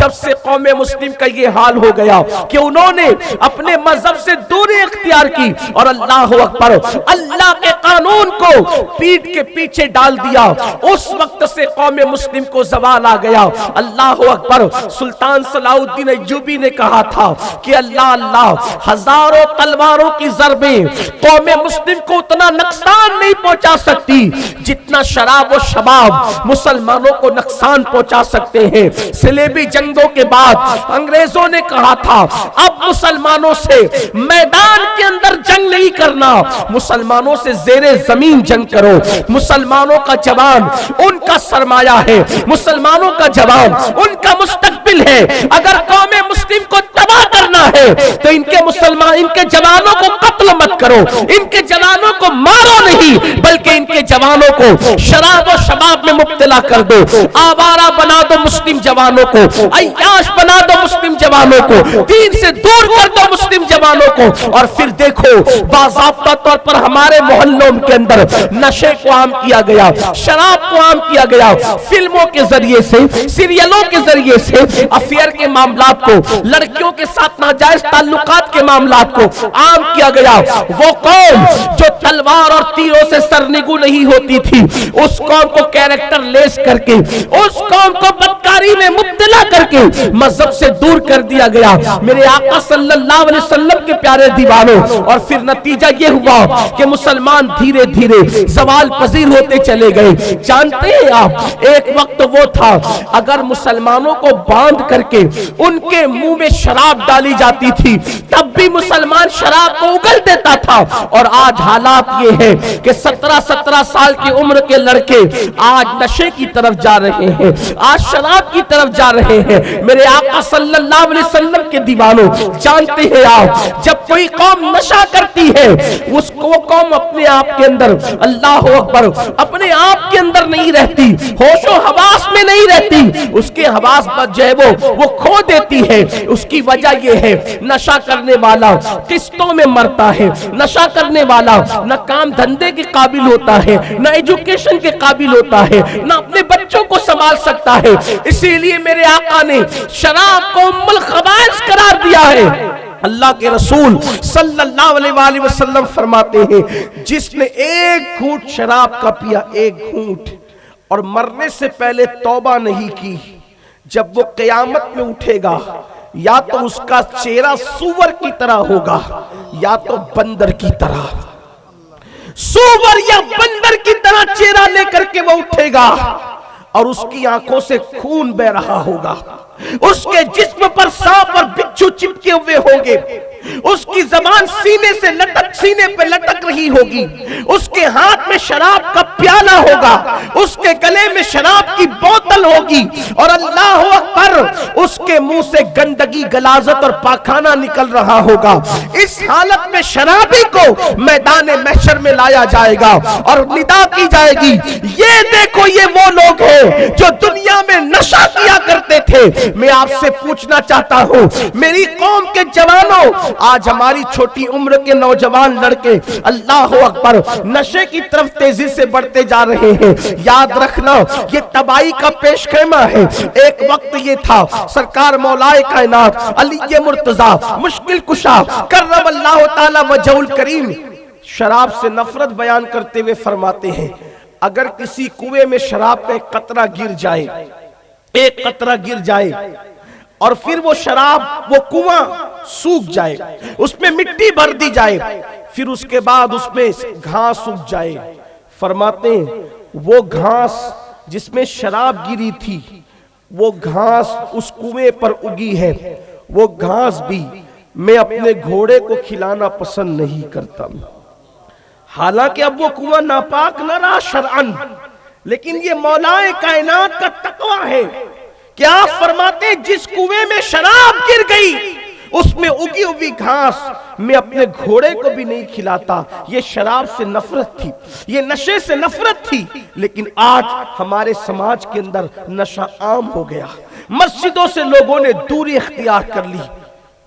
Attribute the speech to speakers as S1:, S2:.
S1: جب سے قوم مسلم کا یہ حال ہو گیا کہ انہوں نے اپنے مذہب سے دوری اختیار کی اور اللہ اکبر اللہ کے قانون کو پیٹ کے پیچھے ڈال دیا، اس وقت سے قوم مسلم کو زوال آ گیا۔ اللہ اکبر، سلطان صلاح الدین ایوبی نے کہا تھا کہ اللہ اللہ، ہزاروں تلواروں کی ضربیں قوم مسلم کو اتنا نقصان نہیں پہنچا سکتی جتنا شراب و شباب مسلمانوں کو نقصان پہنچا سکتے ہیں۔ صلیبی جنگوں کے بعد انگریزوں نے کہا تھا اب مسلمانوں سے میدان کے اندر جنگ نہیں کرنا، مسلمانوں سے زیر زمین جنگ کرو۔ مسلمانوں کا جوان ان کا سرمایہ ہے، مسلمانوں کا جوان ان کا مستقبل ہے۔ اگر قوم مسلم کو تباہ کرنا ہے تو ان کے جوانوں کو قتل مت کرو، ان کے جوانوں کو مارو نہیں، بلکہ ان کے جوانوں کو شراب و شباب میں مبتلا کر دو، آوارہ بنا دو مسلم جوانوں کو، عیاش بنا دو مسلم جوانوں کو، دین سے دور کر دو مسلم جوانوں کو۔ اور پھر دیکھو باضابطہ طور پر ہمارے محلوں کے اندر نشے کو عام کیا گیا، شراب کو عام کیا گیا، فلموں کے ذریعے سے، سیریلوں کے ذریعے سے افیئر کے معاملات کو، لڑکیوں کے ساتھ ناجائز تعلقات کے معاملات کو عام کیا گیا۔ وہ قوم جو تلوار اور تیروں سے سرنگو نہیں ہوتی تھی، اس قوم کو کیریکٹر لیس کر کے، اس قوم کو بدکاری میں مبتلا کر کے مذہب سے دور کر دیا گیا۔ میرے آقا صلی اللہ علیہ وسلم کے پیارے دیوانوں، اور پھر نتیجہ یہ ہوا کہ مسلمان دھیرے دھیرے زوال پذیر ہوتے چلے گئے۔ جانتے ہیں آپ، ایک وقت وہ تھا اگر مسلمانوں کو باندھ کر کے ان کے منہ میں شراب ڈالی جاتی تھی تب بھی مسلمان شراب کو اگل دیتا تھا، اور آج حالات یہ ہے کہ 17 سال کی عمر کے لڑکے آج نشے کی طرف جا رہے ہیں، آج شراب کی طرف جا رہے ہیں۔ میرے آقا صلی اللہ علیہ وسلم کے دیوانوں، جانتے ہیں آپ، جب کوئی قوم نشہ کرتی ہے اس کو قوم اپنے آپ کے اندر، اللہ اکبر، اپنے آپ کے اندر نہیں رہتی، ہوش و حواس میں نہیں رہتی، اس کے حواس جو ہے وہ کھو دیتی ہے۔ اس کی وجہ یہ ہے نشہ کرنے والا قسطوں میں مرتا ہے، نشہ کرنے والا نہ کام دھندے کے قابل ہوتا ہے، نہ ایجوکیشن کے قابل ہوتا ہے، نہ اپنے بچوں کو سنبھال سکتا ہے۔ اسی لیے میرے آقا نے شراب کو ام الخبائث قرار دیا ہے۔ اللہ کے رسول صلی اللہ علیہ وآلہ وسلم فرماتے ہیں جس نے ایک گھونٹ شراب کا پیا، ایک گھونٹ، اور مرنے سے پہلے توبہ نہیں کی، جب وہ قیامت میں اٹھے گا یا تو اس کا چہرہ سور کی طرح ہوگا یا تو بندر کی طرح، سور یا بندر کی طرح چہرہ لے کر کے وہ اٹھے گا، اور اس کی آنکھوں سے خون بہ رہا ہوگا، اس کے جسم پر سانپ اور بچھو چپکے ہوئے ہوں گے، اس کی زبان سینے پہ لٹک رہی ہوگی، اس کے ہاتھ میں شراب کا پیالہ ہوگا، اس کے گلے میں شراب کی بوتل ہوگی، اور اللہ اکبر اس کے منہ سے گندگی، غلاظت اور پاخانہ نکل رہا ہوگا۔ اس حالت میں شرابی کو میدان محشر میں لایا جائے گا اور ندا کی جائے گی، یہ دیکھو یہ وہ لوگ ہیں جو دنیا میں نشہ کیا کرتے تھے۔ میں آپ سے پوچھنا چاہتا ہوں میری قوم کے جوانوں، آج ہماری چھوٹی عمر کے نوجوان لڑکے اللہ اکبر نشے کی طرف تیزی سے بڑھتے جا رہے ہیں۔ یاد رکھنا یہ تباہی کا پیش خیمہ ہے۔ ایک وقت یہ تھا سرکار مولا کائنات علی مرتضیٰ مشکل کشا کرم اللہ تعالی وجہ الکریم شراب سے نفرت بیان کرتے ہوئے فرماتے ہیں اگر کسی کنویں میں شراب کا ایک قطرہ گر جائے اور پھر وہ شراب، وہ کنواں سوکھ جائے، اس میں مٹی بھر دی جائے، پھر اس کے بعد اس میں گھاس سوکھ جائے، فرماتے ہیں وہ گھاس جس میں شراب گری تھی وہ گھاس اس کنویں پر اگی ہے، وہ گھاس بھی میں اپنے گھوڑے کو کھلانا پسند نہیں کرتا۔ حالانکہ اب وہ کنواں ناپاک نہ رہا شرعن، لیکن یہ مولا کائنات کا تقوی ہے کہ آپ فرماتے ہیں جس کنویں میں شراب گر گئی اس میں اگی ہوئی گھاس میں اپنے گھوڑے کو بھی نہیں کھلاتا۔ یہ شراب سے نفرت تھی، یہ نشے سے نفرت تھی، لیکن آج ہمارے سماج کے اندر نشہ عام ہو گیا، مسجدوں سے لوگوں نے دوری اختیار کر لی۔